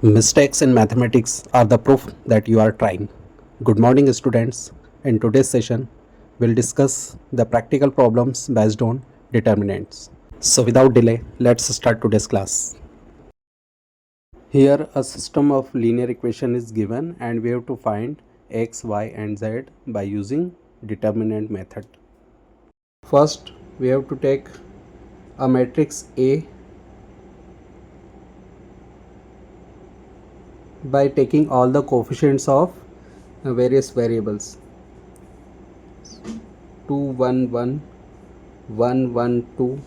Mistakes in mathematics are the proof that you are trying. Good morning, students. In today's session, we'll discuss the practical problems based on determinants. So, without delay, let's start today's class. Here, a system of linear equation is given, and we have to find x, y, and z by using determinant method. First, we have to take a matrix A by taking all the coefficients of various variables 2 1 1 1 1 2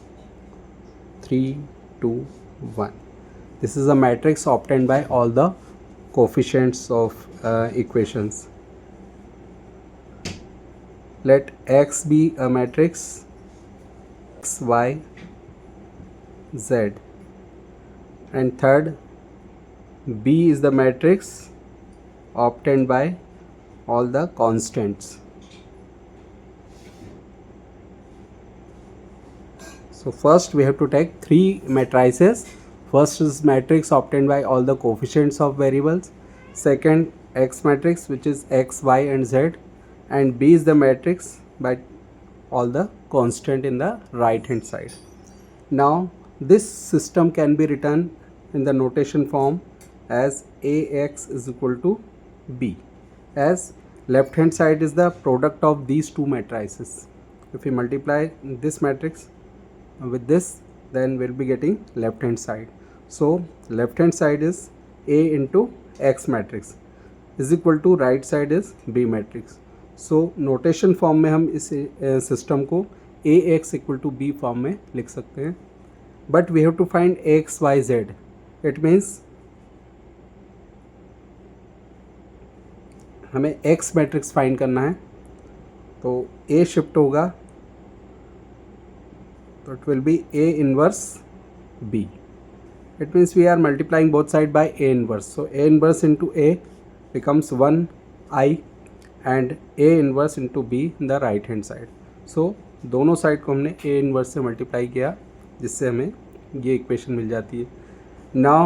3 2 1. This is a matrix obtained by all the coefficients of equations. Let X be a matrix X Y Z, and third B is the matrix obtained by all the constants. So first we have to take three matrices. First is matrix obtained by all the coefficients of variables. Second, X matrix, which is X, Y, and Z, and B is the matrix by all the constant in the right hand side. Now this system can be written in the notation form as AX is equal to B, as left hand side is the product of these two matrices. If we multiply this matrix with this, then we'll be getting left hand side. So left hand side is A into X matrix is equal to right side is B matrix. So notation form में हम इस system को AX equal to B form में लिख सकते हैं. But we have to find x y z. It means हमें X matrix find करना है. तो A शिफ्ट होगा तो it will be A inverse B. It means we are multiplying both side by A inverse. So A inverse into A becomes 1i and A inverse into B in the right hand side. So दोनों side को हमने A inverse से multiply किया, जिससे हमें ये equation मिल जाती है. Now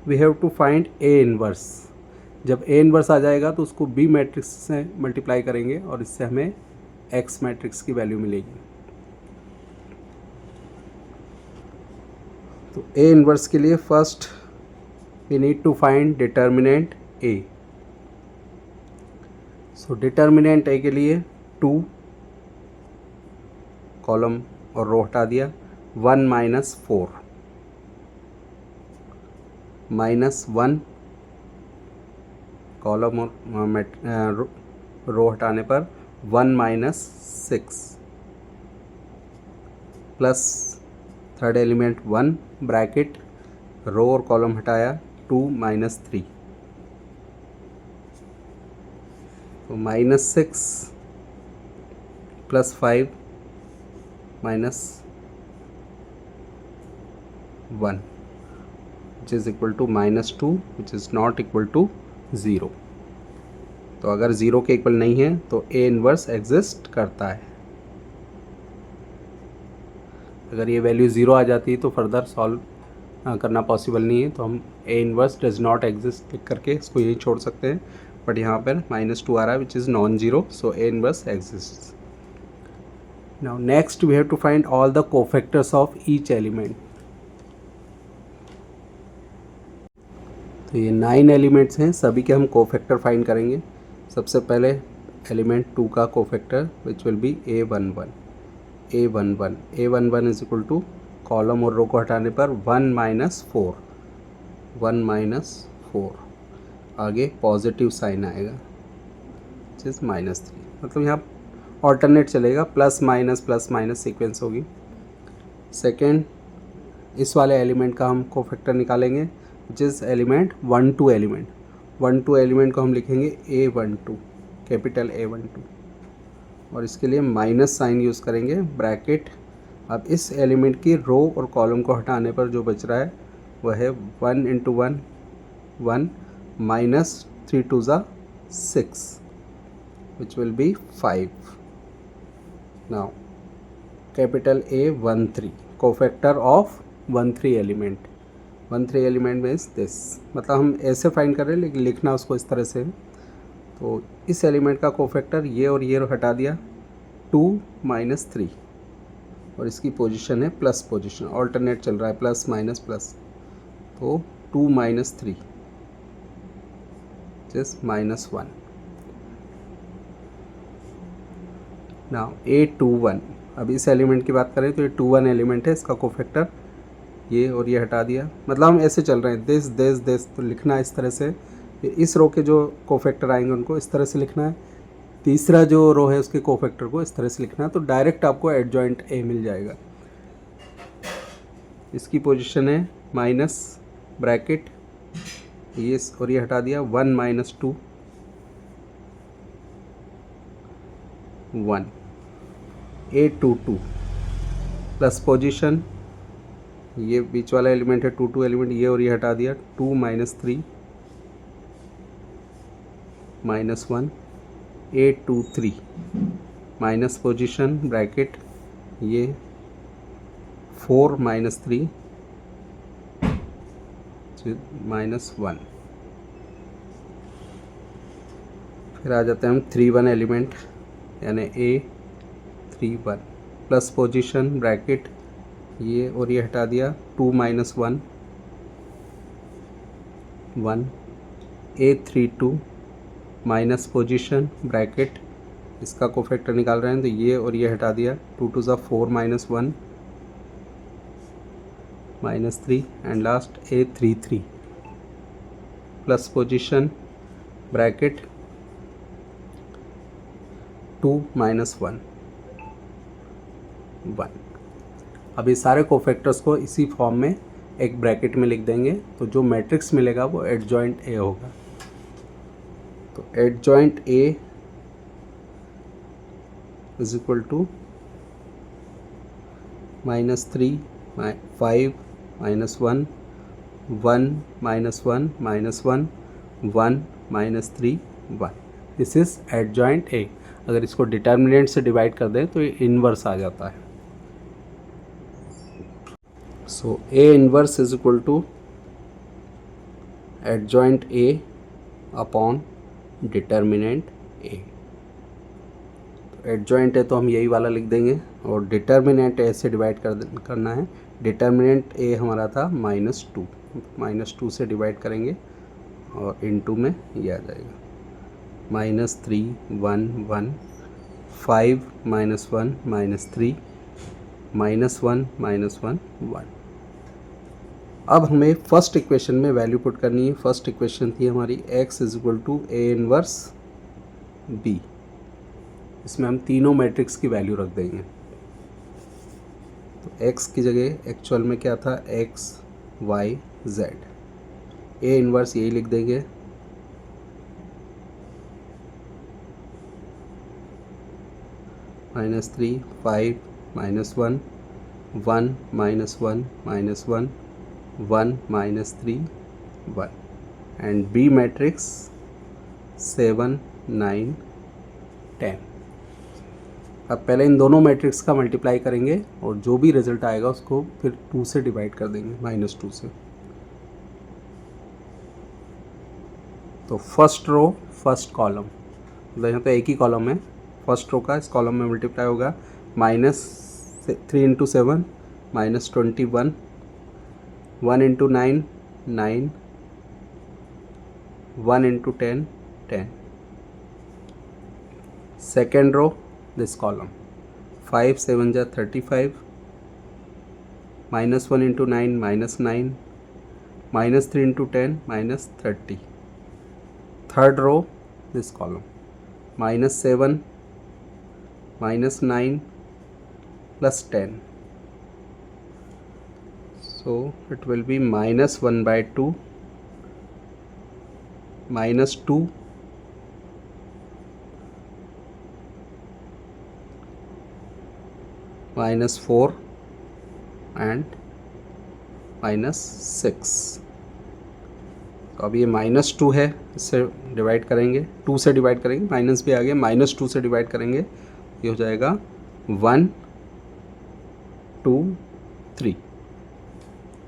we have to find A inverse. जब A inverse आ जाएगा तो उसको B मैट्रिक्स से मल्टीप्लाई करेंगे और इससे हमें X मैट्रिक्स की वैल्यू मिलेगी. तो A इन्वर्स के लिए first we need to find determinant A. So determinant A के लिए 2 कॉलम और रो हटा दिया, 1 माइनस 4 माइनस 1 कॉलम और रो हटाने पर 1 minus 6 plus third element 1 bracket row और कॉलम हटाया 2 माइनस 3. तो minus 6 plus 5 minus 1 which is equal to minus 2 which is not equal to 0. तो अगर 0 के इक्वल नहीं है तो A इन्वर्स एग्जिस्ट करता है. अगर ये वैल्यू 0 आ जाती है तो फर्दर सॉल्व करना पॉसिबल नहीं है, तो हम A inverse does not exist लिख करके इसको यही छोड़ सकते हैं. बट यहाँ पर -2 आ रहा है which is non zero, so A inverse exist. Now next we have to find all the cofactors of each element. तो ये 9 एलिमेंट्स हैं, सभी के हम कोफैक्टर फाइंड करेंगे. सबसे पहले एलिमेंट 2 का cofactor which will be A11. A11 is equal to column और रो को हटाने पर 1 माइनस 4 आगे पॉजिटिव साइन आएगा विच इज़ -3. मतलब यहाँ ऑल्टरनेट चलेगा, प्लस माइनस सीक्वेंस होगी. सेकेंड, इस वाले एलिमेंट का हम कोफैक्टर निकालेंगे which is element 1 2 element. 1 2 element को हम लिखेंगे A12, कैपिटल A12, और इसके लिए माइनस साइन यूज़ करेंगे ब्रैकेट. अब इस एलिमेंट की रो और कॉलम को हटाने पर जो बच रहा है वह है 1 इंटू 1 1 माइनस 3 2 ज़ा 6 विच will B 5. Now capital A13 cofactor of 1 3 element. 1 3 element में इज दिस, मतलब हम ऐसे फाइंड कर रहे हैं लेकिन लिखना उसको इस तरह से है। तो इस एलिमेंट का कोफैक्टर ये और ये हटा दिया 2 - 3 और इसकी पोजीशन है प्लस पोजीशन, ऑल्टरनेट चल रहा है प्लस माइनस प्लस, तो 2 - 3 इज -1। नाउ A21, अब इस एलिमेंट की बात करें तो ये 21 एलिमेंट है, इसका कोफैक्टर ये और ये हटा दिया, मतलब हम ऐसे चल रहे हैं दिस दिस दिस, तो लिखना इस तरह से। इस रो के जो कोफैक्टर आएंगे उनको इस तरह से लिखना है, तीसरा जो रो है उसके कोफैक्टर को इस तरह से लिखना है, तो डायरेक्ट आपको एडजॉइंट ए मिल जाएगा। इसकी पोजीशन है माइनस ब्रैकेट ये और ये हटा दिया 1 - 2 1 A22 प्लस पोजीशन ये बीच वाला एलिमेंट है 2 2 एलिमेंट, ये और ये हटा दिया 2 - 3 -1 A23 माइनस पोजीशन ब्रैकेट ये 4 - 3 -1। फिर आ जाते हैं हम 3 1 एलिमेंट यानी A31 प्लस पोजीशन ब्रैकेट ये और ये हटा दिया 2 - 1 1 A32 माइनस पोजीशन ब्रैकेट इसका कोफैक्टर निकाल रहे हैं तो ये और ये हटा दिया 2 2 ज़ा 4 -1 -3 and last A33 plus position bracket 2 - 1 1। अब ये सारे कोफैक्टर्स को इसी फॉर्म में एक ब्रैकेट में लिख देंगे, तो जो मैट्रिक्स मिलेगा वो एडजॉइंट ए होगा। तो adjoint A is equal to -3 5 -1 1 -1 -1 1 -3 1। This is adjoint A. अगर इसको डिटर्मिनेंट से डिवाइड कर दें तो ये इनवर्स आ जाता है। So A inverse is equal to adjoint A upon determinant A. Adjoint है तो हम यही वाला लिख देंगे और डिटर्मिनेंट ए से डिवाइड करना है। डिटर्मिनेंट ए हमारा था -2, -2 से डिवाइड करेंगे और इनटू में ये आ जाएगा -3 1 1 5 -1 -3 -1 -1 1। अब हमें फर्स्ट इक्वेशन में वैल्यू पुट करनी है। फर्स्ट इक्वेशन थी हमारी x is equal to A inverse b। इसमें हम तीनों मैट्रिक्स की वैल्यू रख देंगे। तो x की जगह एक्चुअल में क्या था x y z, A inverse यही लिख देंगे -3 5 -1 1 -1 -1 1 -3 1 एंड B मैट्रिक्स 7 9 10। अब पहले इन दोनों मैट्रिक्स का मल्टीप्लाई करेंगे और जो भी रिजल्ट आएगा उसको फिर 2 से डिवाइड कर देंगे -2 से। तो फर्स्ट रो फर्स्ट कॉलम, मतलब यहाँ तो एक ही कॉलम है, फर्स्ट रो का इस कॉलम में मल्टीप्लाई होगा -3 × 7 -21 1 × 9 9 1 × 10 10। Second row this column 5 7 × 35 -1 × 9 -9 -3 × 10 -30। Third row this column -7 -9 +10, so it will be -1/2 -2 -4 and -6। तो अब ये -2 है, इससे डिवाइड करेंगे 2 से डिवाइड करेंगे, माइनस भी आ गया, -2 से डिवाइड करेंगे ये हो जाएगा 1 2 3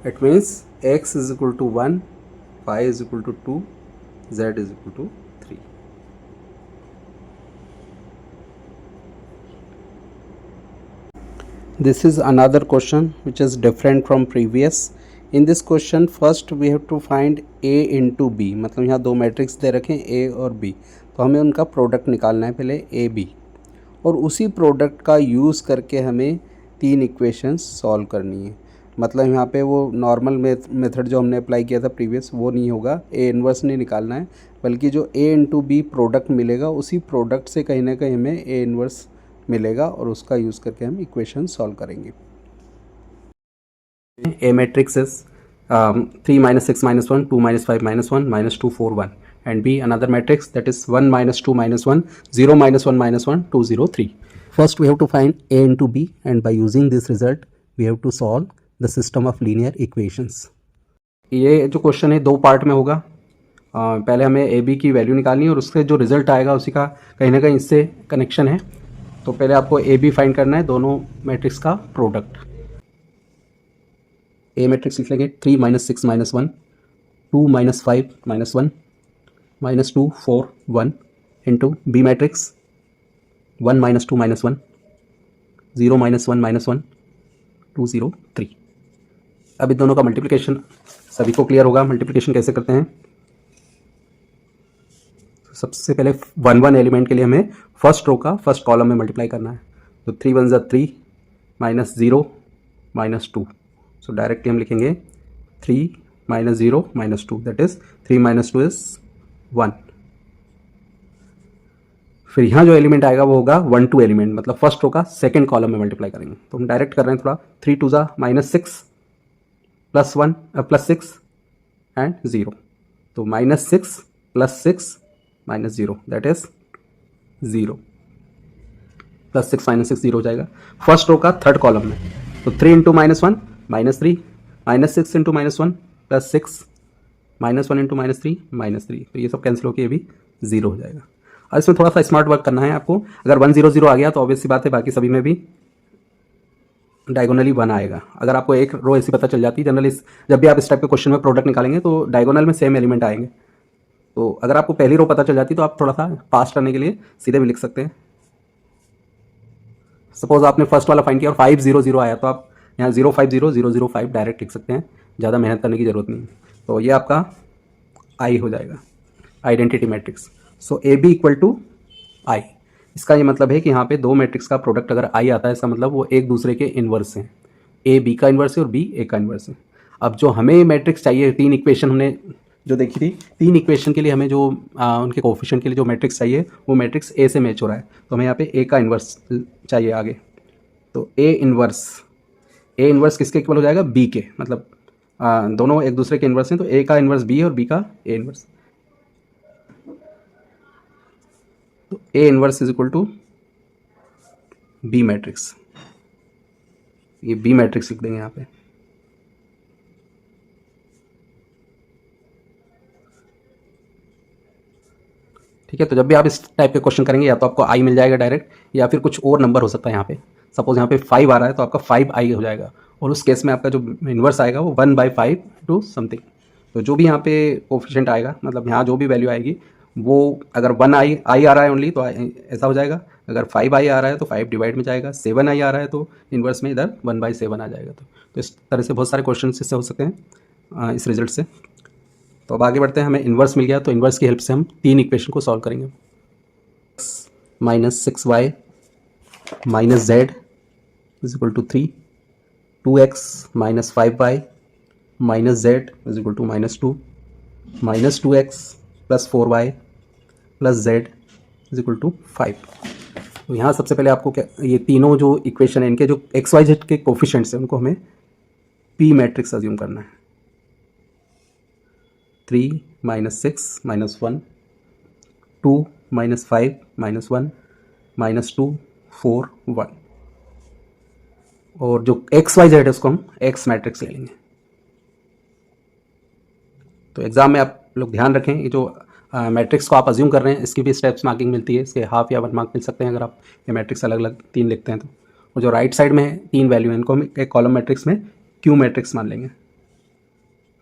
it means x is equal to 1, y is equal to 2, z is equal to 3. This is another question which is different from previous. In this question first we have to find A into B. मतलब यहाँ दो matrix दे रखे हैं A और B, तो हमें उनका product निकालना है पहले A B, और उसी प्रोडक्ट का यूज़ करके हमें तीन इक्वेशंस सॉल्व करनी है. मतलब यहाँ पे वो नॉर्मल मेथड जो हमने अप्लाई किया था प्रीवियस वो नहीं होगा, A इन्वर्स नहीं निकालना है, बल्कि जो A इंटू बी प्रोडक्ट मिलेगा उसी प्रोडक्ट से कहीं ना कहीं हमें A इन्वर्स मिलेगा और उसका यूज़ करके हम इक्वेशन सॉल्व करेंगे. A matrix is 3 minus 6 minus 1, 2 minus 5 minus 1, minus 2 4 1, and B another matrix that is 1 minus 2 minus 1, 0 minus 1 minus 1, 2 0 3. First we have to find A into B, and by using this result we have to solve the system of linear equations. ये जो question है दो part में होगा. पहले हमें A B की value निकालनी है और उससे जो रिजल्ट आएगा उसी का कहीं ना कहीं इससे कनेक्शन है. तो पहले आपको ए बी फाइंड करना है, दोनों मैट्रिक्स का प्रोडक्ट. ए मैट्रिक्स लिख लेंगे 3 minus 6 minus 1, 2 minus 5 minus 1, minus 2 4 1, into B matrix 1 minus 2 minus 1, 0 minus 1 minus 1, 2 0 3. अब इन दोनों का मल्टीप्लिकेशन सभी को क्लियर होगा. मल्टीप्लिकेशन कैसे करते हैं? सबसे पहले 1 1 एलिमेंट के लिए हमें फर्स्ट रो का फर्स्ट कॉलम में मल्टीप्लाई करना है. तो 3 1 ज़ा 3 माइनस 0 माइनस 2. सो डायरेक्टली हम लिखेंगे 3 minus 0 minus 2, that is 3 minus 2 is 1. फिर यहाँ जो एलिमेंट आएगा वो होगा 1 2 एलिमेंट, मतलब फर्स्ट रो का सेकंड कॉलम में मल्टीप्लाई करेंगे. तो हम डायरेक्ट कर रहे हैं थोड़ा. 3 2 ज़ा माइनस 6 प्लस 1 प्लस 6 एंड 0. तो minus 6 plus 6 minus 0, that is 0. Plus 6 minus 6 0 हो जाएगा फर्स्ट रो का थर्ड कॉलम में. तो 3 into minus 1 minus 3, minus 6 into minus 1 plus 6, minus 1 into minus 3 minus 3. तो ये सब कैंसिल होकर ये भी 0 हो जाएगा. और इसमें थोड़ा सा स्मार्ट वर्क करना है आपको. अगर 1 0 0 आ गया तो ऑब्वियस सी बात है बाकी सभी में भी डायगोनली 1 आएगा. अगर आपको एक रो ऐसी पता चल जाती है, जनरली जब भी आप इस टाइप के क्वेश्चन में प्रोडक्ट निकालेंगे तो डायगोनल में सेम एलिमेंट आएंगे. तो अगर आपको पहली रो पता चल जाती तो आप थोड़ा सा पास करने के लिए सीधे भी लिख सकते हैं. सपोज आपने फर्स्ट वाला फाइंड किया और 5 0 0 आया तो आप यहाँ 0 5 0 0 0 5 डायरेक्ट लिख सकते हैं, ज़्यादा मेहनत करने की ज़रूरत नहीं. तो ये आपका आई हो जाएगा, identity matrix. So A B equal to I. इसका ये मतलब है कि यहाँ पे दो मैट्रिक्स का प्रोडक्ट अगर आई आता है इसका मतलब वो एक दूसरे के इन्वर्स हैं. ए बी का इन्वर्स है और बी ए का इन्वर्स है. अब जो हमें मैट्रिक्स चाहिए, तीन इक्वेशन हमने जो देखी थी, तीन इक्वेशन के लिए हमें जो उनके कोफिशिएंट के लिए जो मैट्रिक्स चाहिए वो मैट्रिक्स ए से मैच हो रहा है. तो हमें यहाँ पे ए का इन्वर्स चाहिए आगे. तो ए इन्वर्स किसके इक्वल हो जाएगा? बी के. मतलब दोनों एक दूसरे के इन्वर्स हैं, तो ए का इन्वर्स बी और बी का ए इन्वर्स. तो A inverse is equal to B matrix. ये बी मैट्रिक्स लिख देंगे यहाँ पे. ठीक है. तो जब भी आप इस टाइप के क्वेश्चन करेंगे या तो आपको आई मिल जाएगा डायरेक्ट, या फिर कुछ और नंबर हो सकता है. यहाँ पे सपोज यहाँ पे 5 आ रहा है तो आपका 5 आई हो जाएगा, और उस केस में आपका जो इन्वर्स आएगा वो 1/5 टू समथिंग. तो जो भी यहाँ पे कोफिशिएंट आएगा, मतलब यहाँ जो भी वैल्यू आएगी वो अगर 1 आई आ रहा है ओनली तो ऐसा हो जाएगा. अगर 5 आई आ रहा है तो 5 डिवाइड में जाएगा. 7 आई आ रहा है तो इन्वर्स में इधर 1/7 आ जाएगा. तो इस तरह से बहुत सारे क्वेश्चन इससे हो सकते हैं इस रिजल्ट से. तो अब आगे बढ़ते हैं. हमें इन्वर्स मिल गया तो इन्वर्स की हेल्प से हम तीन इक्वेशन को सॉल्व करेंगे. Minus 6y minus z is equal to 3, 2x minus 5y minus z is equal to minus 2, minus 2x plus 4y plus z is equal to 5. तो यहाँ सबसे पहले आपको क्या, ये तीनों जो इक्वेशन है इनके जो एक्स वाई जेड के कोफिशिएंट्स हैं उनको हमें पी मैट्रिक्स अज्यूम करना है. 3 minus 6 minus 1, 2 minus 5 minus 1, minus 2 4 1. और जो एक्स वाई जेड है उसको हम एक्स मैट्रिक्स ले लेंगे. तो एग्जाम में आप लोग ध्यान रखें, ये जो मैट्रिक्स को आप अज्यूम कर रहे हैं इसकी भी स्टेप्स मार्किंग मिलती है. इसके हाफ या 1 मार्क मिल सकते हैं अगर आप ये मैट्रिक्स अलग अलग तीन लिखते हैं तो. और जो राइट साइड में है तीन वैल्यू है इनको हम एक कॉलम मैट्रिक्स में क्यू मैट्रिक्स मान लेंगे.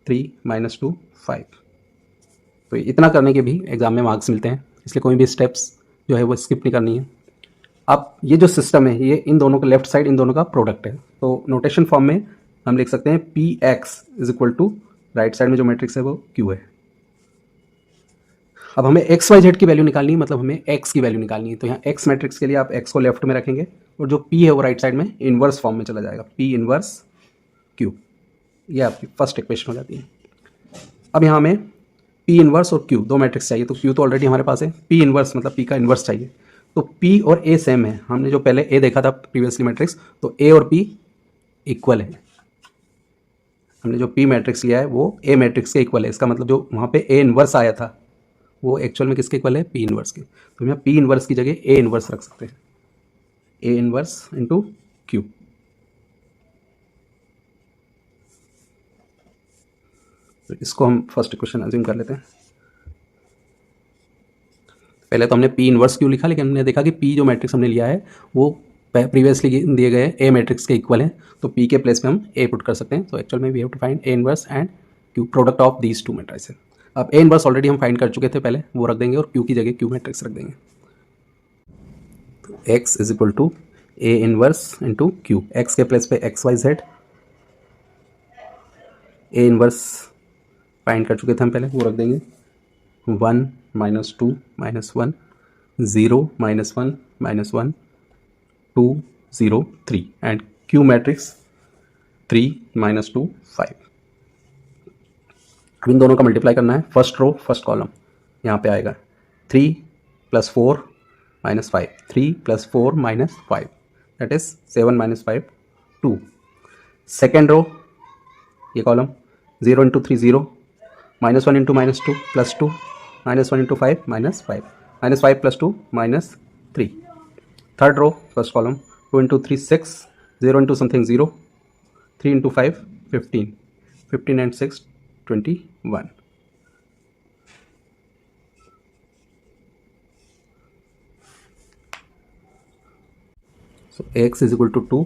3 - 2 5। तो इतना करने के भी एग्ज़ाम में मार्क्स मिलते हैं, इसलिए कोई भी स्टेप्स जो है वो स्किप नहीं करनी है। अब ये जो सिस्टम है ये इन दोनों का लेफ्ट साइड इन दोनों का प्रोडक्ट है, तो नोटेशन फॉर्म में हम लिख सकते हैं P x is equal to right side में जो मैट्रिक्स है वो क्यू है। अब हमें एक्स वाई जेड की वैल्यू निकालनी है, मतलब हमें एक्स की वैल्यू निकालनी है। तो यहाँ एक्स मैट्रिक्स के लिए आप एक्स को लेफ्ट में रखेंगे और जो पी है वो राइट साइड में इनवर्स फॉर्म में चला जाएगा, पी इनवर्स क्यू। ये आपकी फर्स्ट इक्वेशन हो जाती है। अब यहाँ हमें पी इनवर्स और क्यू दो मैट्रिक्स चाहिए, तो क्यू तो ऑलरेडी हमारे पास है, पी इनवर्स मतलब पी का इनवर्स चाहिए। तो पी और ए सेम है, हमने जो पहले ए देखा था प्रीवियसली मैट्रिक्स, तो ए और पी इक्वल है। हमने जो पी मैट्रिक्स लिया है वो ए मैट्रिक्स के इक्वल है, इसका मतलब जो वहाँ पे ए इनवर्स आया था वो एक्चुअल में किसके इक्वल है, पी इनवर्स के। तो यहाँ पी इनवर्स की जगह ए इनवर्स रख सकते हैं, ए इनवर्स इंटू क्यू। तो इसको हम फर्स्ट इक्वेशन अज्यूम कर लेते हैं। पहले तो हमने पी इनवर्स क्यू लिखा, लेकिन हमने देखा कि पी जो मैट्रिक्स हमने लिया है वो प्रीवियसली दिए गए ए मैट्रिक्स के इक्वल है, तो पी के प्लेस पे हम ए पुट कर सकते हैं। तो एक्चुअल में we have to find A inverse and Q, product of these two matrices. अब ए इनवर्स ऑलरेडी हम फाइंड कर चुके थे पहले, वो रख देंगे और क्यू की जगह क्यू मैट्रिक्स रख देंगे। तो x is equal to A inverse into Q, x के प्लेस पे x y z, A inverse find कर चुके थे हम पहले, वो रख देंगे 1 - 2 - 1 0 - 1 - 1 2 0 3 एंड क्यू मैट्रिक्स 3 - 2 5। अब इन दोनों का मल्टीप्लाई करना है, फर्स्ट रो फर्स्ट कॉलम यहाँ पे आएगा 3 + 4 - 5, 3 + 4 - 5 दैट इज 7 - 5 2। सेकेंड रो ये column 0 × 3 0 -1 × -2 +2 -1 × 5 -5 -5 + 2 -3। Third row first column 2 × 3 6 0 × something 0 3 × 5 15 15 and 6 21। So x is equal to 2,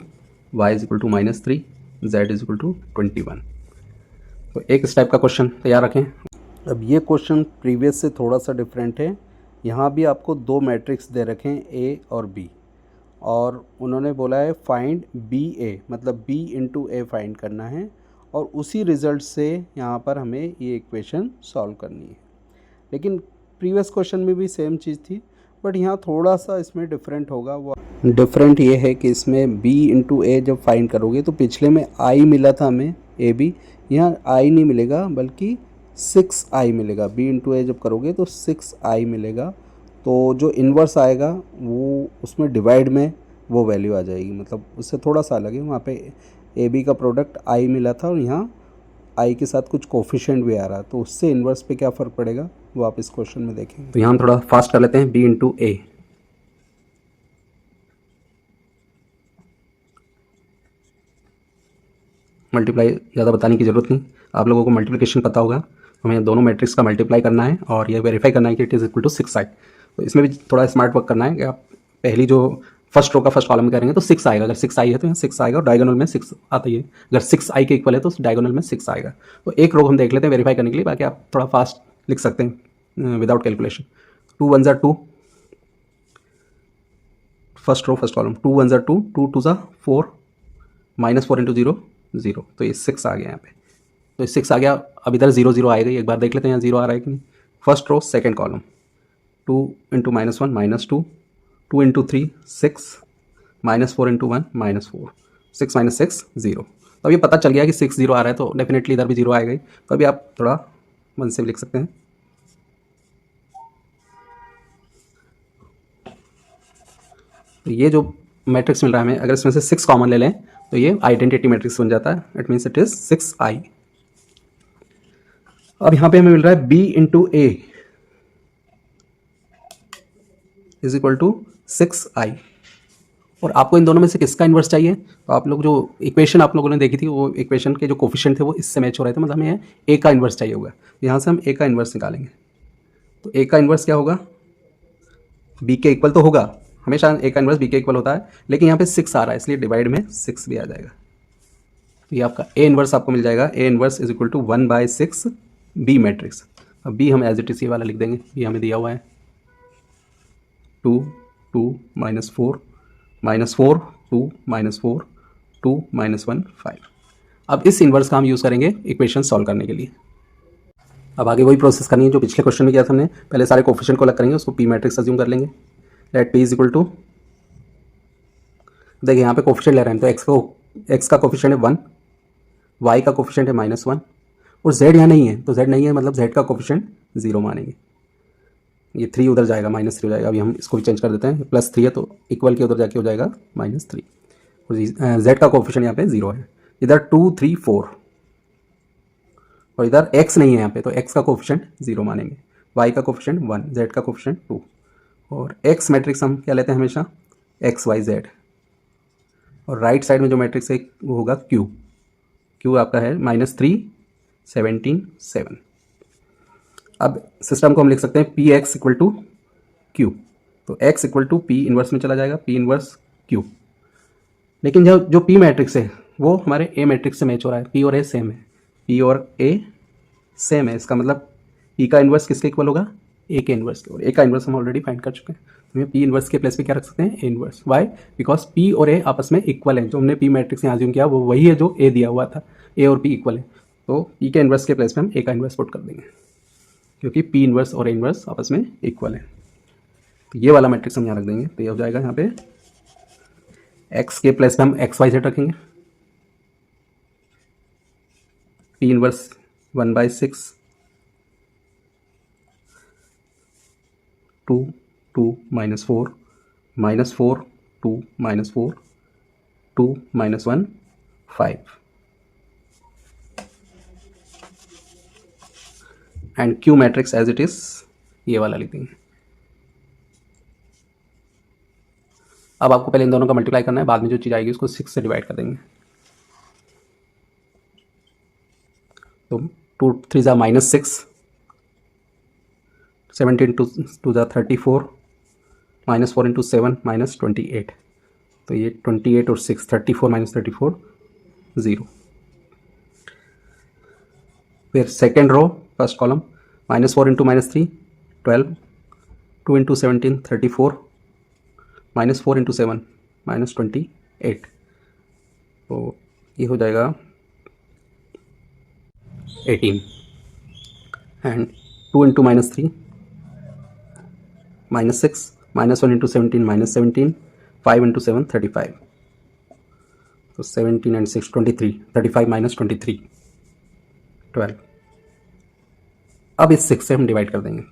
y is equal to -3, z is equal to 21। तो एक इस टाइप का क्वेश्चन तैयार रखें। अब ये क्वेश्चन प्रीवियस से थोड़ा सा डिफरेंट है, यहाँ भी आपको दो मैट्रिक्स दे रखे हैं ए और बी, और उन्होंने बोला है फाइंड बी ए, मतलब बी इंटू ए फाइंड करना है, और उसी रिज़ल्ट से यहाँ पर हमें ये इक्वेशन सॉल्व करनी है। लेकिन प्रीवियस क्वेश्चन में भी सेम चीज़ थी, बट यहाँ थोड़ा सा इसमें डिफरेंट होगा। वो डिफरेंट ये है कि इसमें b इंटू ए जब फाइंड करोगे तो पिछले में i मिला था हमें ए बी, यहाँ i नहीं मिलेगा बल्कि 6i मिलेगा। b इंटू ए जब करोगे तो 6i मिलेगा, तो जो इन्वर्स आएगा वो उसमें डिवाइड में वो वैल्यू आ जाएगी, मतलब उससे थोड़ा सा अलग है। वहाँ पे ए बी का प्रोडक्ट i मिला था और यहाँ i के साथ कुछ कोफिशिएंट भी आ रहा है, तो उससे इन्वर्स पे क्या फ़र्क पड़ेगा वो आप इस क्वेश्चन में देखेंगे। तो यहाँ हम थोड़ा फास्ट कर लेते हैं, b इंटू ए। मल्टीप्लाई ज़्यादा बताने की ज़रूरत नहीं, आप लोगों को मल्टीप्लिकेशन पता होगा। हमें दोनों मैट्रिक्स का मल्टीप्लाई करना है और ये वेरीफाई करना है कि it is equal to 6i। तो इसमें भी थोड़ा स्मार्ट वर्क करना है कि आप पहली जो फर्स्ट रो का फर्स्ट कॉलम में करेंगे तो 6 आएगा, अगर 6i है तो यहाँ 6 आएगा और डायगोनल में 6 आता ही है। अगर 6i के इक्वल है तो डायगोनल में 6 आएगा। तो एक रो हम देख लेते हैं वेरीफाई करने के लिए, बाकी आप थोड़ा फास्ट लिख सकते हैं without calculation. 2 1 2, first row first column 2 1 2, 2 2 4 -4 × 0 0, तो ये 6 आ गया यहाँ पे। तो ये 6 आ गया, अब इधर 0 0 आएगा, एक बार देख लेते हैं यहाँ 0 आ रहा है कि नहीं। First row second column 2 × -1 -2, 2 × 3 6 -4 × 1 -4, 6 - 6 0। तो अब ये पता चल गया कि 6 0 आ रहा है, तो डेफिनेटली इधर भी 0 आएगा ही। तो अभी आप थोड़ा मन से भी लिख सकते हैं। तो ये जो मैट्रिक्स मिल रहा है हमें, अगर इसमें से 6 कॉमन ले लें तो ये आइडेंटिटी मैट्रिक्स बन जाता है, it means it is 6i। अब यहाँ पे हमें मिल रहा है b into A is equal to 6i, और आपको इन दोनों में से किसका इन्वर्स चाहिए। तो आप लोग जो इक्वेशन आप लोगों ने देखी थी वो इक्वेशन के जो कोफिशिएंट थे वो इससे मैच हो रहे थे, मतलब हमें ए का इन्वर्स चाहिए होगा। यहाँ से हम ए का इन्वर्स निकालेंगे, तो ए का इन्वर्स क्या होगा, बी के इक्वल तो होगा, हमेशा ए का इन्वर्स बी के इक्वल होता है, लेकिन यहाँ पे 6 आ रहा है इसलिए डिवाइड में 6 भी आ जाएगा। तो ये आपका ए इन्वर्स आपको मिल जाएगा, A inverse is equal to 1/6 B matrix. अब बी हम एज इट इज ये वाला लिख देंगे, बी हमें दिया हुआ है 2 2 -4 -4 2 -4 2 -1 5। अब इस इन्वर्स का हम यूज़ करेंगे इक्वेशन सॉल्व करने के लिए। अब आगे वही प्रोसेस करनी है जो पिछले क्वेश्चन में किया था हमने। पहले सारे कोफिशिएंट को अलग करेंगे, उसको पी मैट्रिक्स अज्यूम कर लेंगे। Let P is equal to, देखिए यहाँ पे कोफिशिएंट ले रहे हैं तो एक्स का कोफिशिएंट है 1, वाई का कोफिशिएंट है -1 और जेड यहाँ नहीं है, तो जेड नहीं है मतलब जेड का कोफिशिएंट 0 मानेंगे। ये 3 उधर जाएगा, -3 हो जाएगा। अभी हम इसको भी चेंज कर देते हैं, +3 है तो इक्वल के उधर जाके हो जाएगा -3 और जेड का कोफिशिएंट यहाँ पे 0 है। इधर 2 3 4 और इधर x नहीं है यहाँ पे, तो x का कोफिशिएंट 0 मानेंगे, y का कोफिशिएंट 1, z का कोफिशिएंट 2 और x मैट्रिक्स हम क्या लेते हैं हमेशा x y z। और राइट साइड में जो मैट्रिक्स है वो होगा q आपका है -3 17 7। अब सिस्टम को हम लिख सकते हैं P x equal to Q, तो x equal to P inverse में चला जाएगा, पी इन्वर्स क्यू। लेकिन जो पी मैट्रिक्स है वो हमारे ए मैट्रिक्स से मैच हो रहा है, पी और ए सेम है, पी और ए सेम है। इसका मतलब पी का इन्वर्स किसके इक्वल होगा, ए के इन्वर्स के, और ए का इन्वर्स हम ऑलरेडी फाइंड कर चुके हैं। तो हम पी इन्वर्स के प्लेस पे क्या रख सकते हैं, A inverse. Y, because P और ए आपस में इक्वल है। जो हमने पी मैट्रिक्स यहाँ अज्यूम किया वो वही है जो ए दिया हुआ था, ए और पी इक्वल है, तो पी के इन्वर्स के प्लेस पे हम ए का इन्वर्स पुट कर देंगे क्योंकि पी इन्वर्स और ए इन्वर्स आपस में इक्वल है। तो ये वाला मैट्रिक्स हम यहाँ रख देंगे, तो ये हो जाएगा यहाँ पे एक्स के प्लेस पे हम एक्स वाई जेड रखेंगे, P inverse 1/6 2 2 -4 -4 2 -4 2 -1 5 and Q matrix as it is ये वाला लिख देंगे। अब आपको पहले इन दोनों का मल्टीप्लाई करना है, बाद में जो चीज़ आएगी उसको 6 से डिवाइड कर देंगे। तो 2 3 ज़ा -6, 17 2 ज़ा 34, -4 इंटू 7 -28, तो ये 28 और 6 34 -34 0। फिर second row first column -4 into -3 12, 2 into 17 34, -4 into 7 -28, तो ये हो जाएगा 18 एंड 2 इंटू -3 -6, -1 इंटू 17 -17, 5 इंटू 7 35, तो 17 एंड 6 23, 35 -23 12। अब इस 6 से हम डिवाइड कर देंगे,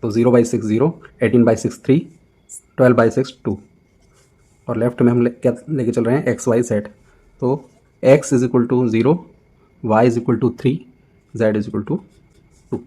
तो 0/6 0, 18/6 3, 12/6 2 और लेफ्ट में हम क्या लेके चल रहे हैं एक्स वाई जेड। तो x is equal to 0, y is equal to 3, z is equal to 2।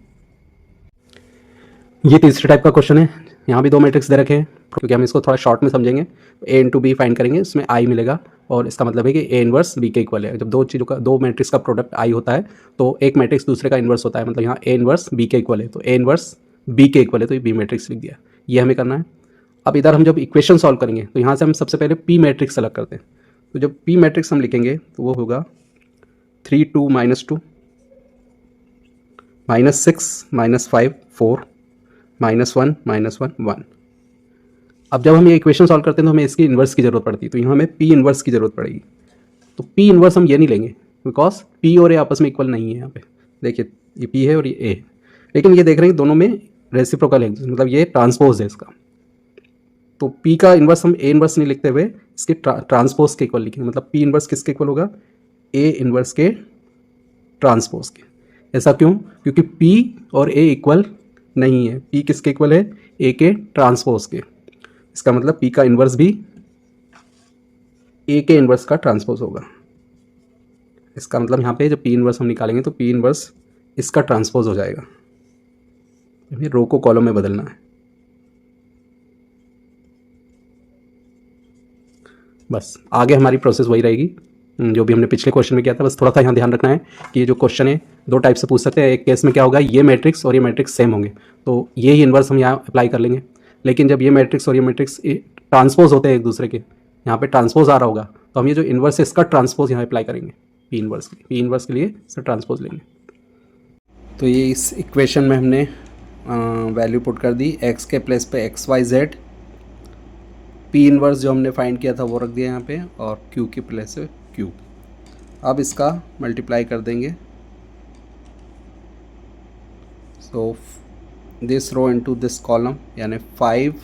ये तीसरे टाइप का क्वेश्चन है। यहाँ भी 2 मैट्रिक्स दे रखे हैं, क्योंकि हम इसको थोड़ा शॉर्ट में समझेंगे। a इंटू बी फाइंड करेंगे, इसमें i मिलेगा और इसका मतलब है कि a इन्वर्स b के इक्वल है। जब दो मैट्रिक्स का प्रोडक्ट i होता है तो एक मैट्रिक्स दूसरे का इन्वर्स होता है, मतलब यहाँ a इन्वर्स b के इक्वल है, तो a इन्वर्स b के इक्वल है, तो ये b मैट्रिक्स लिख दिया। ये हमें करना है। अब इधर हम जब इक्वेशन सॉल्व करेंगे तो यहाँ से हम सबसे पहले p मैट्रिक्स सेलेक्ट करते हैं। तो जब p मैट्रिक्स हम लिखेंगे तो वो होगा 3 2 -2 -6 -5 4 -1 -1 1। अब जब हम ये इक्वेशन सॉल्व करते हैं तो हमें इसकी इन्वर्स की ज़रूरत पड़ती है, तो यहाँ हमें p इन्वर्स की ज़रूरत पड़ेगी। तो p इन्वर्स हम ये नहीं लेंगे बिकॉज p और a आपस में इक्वल नहीं है। यहाँ पे देखिए ये p है और ये a है, लेकिन ये देख रहे हैं दोनों में रेसिप्रोकल है, मतलब ये ट्रांसपोज है इसका। तो p का इन्वर्स हम a इन्वर्स नहीं लिखते हुए इसके ट्रांसपोज के इक्वल लिखेंगे, मतलब p इन्वर्स किसके इक्वल होगा, a इन्वर्स के ट्रांसपोज के। ऐसा क्यों, क्योंकि p और a इक्वल नहीं है, p किसके इक्वल है, a के ट्रांसपोज के। इसका मतलब p का इन्वर्स भी a के इन्वर्स का ट्रांसपोज होगा। इसका मतलब यहाँ पे जब p इन्वर्स हम निकालेंगे तो p इन्वर्स इसका ट्रांसपोज हो जाएगा। ये रो को कॉलम में बदलना है, बस आगे हमारी प्रोसेस वही रहेगी जो भी हमने पिछले क्वेश्चन में किया था। बस थोड़ा सा यहाँ ध्यान रखना है कि ये जो क्वेश्चन है 2 टाइप से पूछ सकते हैं। एक केस में क्या होगा, ये मैट्रिक्स और ये मैट्रिक्स सेम होंगे तो ये ही इन्वर्स हम यहाँ अप्लाई कर लेंगे। लेकिन जब ये मैट्रिक्स और ये मैट्रिक्स ट्रांसपोज होते हैं एक दूसरे के, यहाँ पे ट्रांसपोज आ रहा होगा तो हम ये जो इन्वर्स है इसका ट्रांसपोज यहाँ अप्लाई करेंगे। पी इनवर्स के लिए सर ट्रांसपोज लेंगे। तो ये इस इक्वेशन में हमने वैल्यू पुट कर दी, x के प्लेस पे x y z, P inverse जो हमने फाइंड किया था वो रख दिया यहाँ पे, और q की प्लेस पे q। अब इसका मल्टीप्लाई कर देंगे, so this row into this column, यानी 5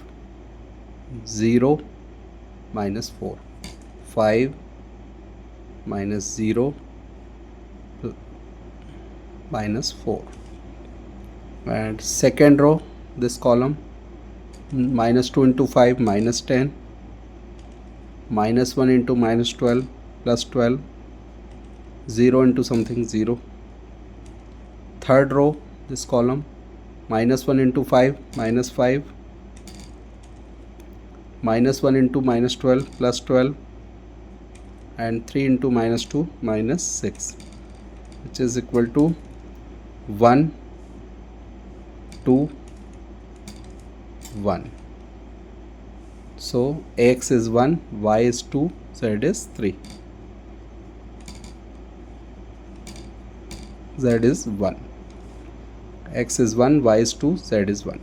0 -4, 5 -0 -4, and second row this column -2 into 5 -10, -1 into -12 +12, 0 into something 0. Third row this column -1 into 5 -5, -1 into -12 +12, and 3 into -2 -6, which is equal to 1 2 1. So x is 1, y is 2, z is 3, z is 1, x is 1, y is 2, z is 1.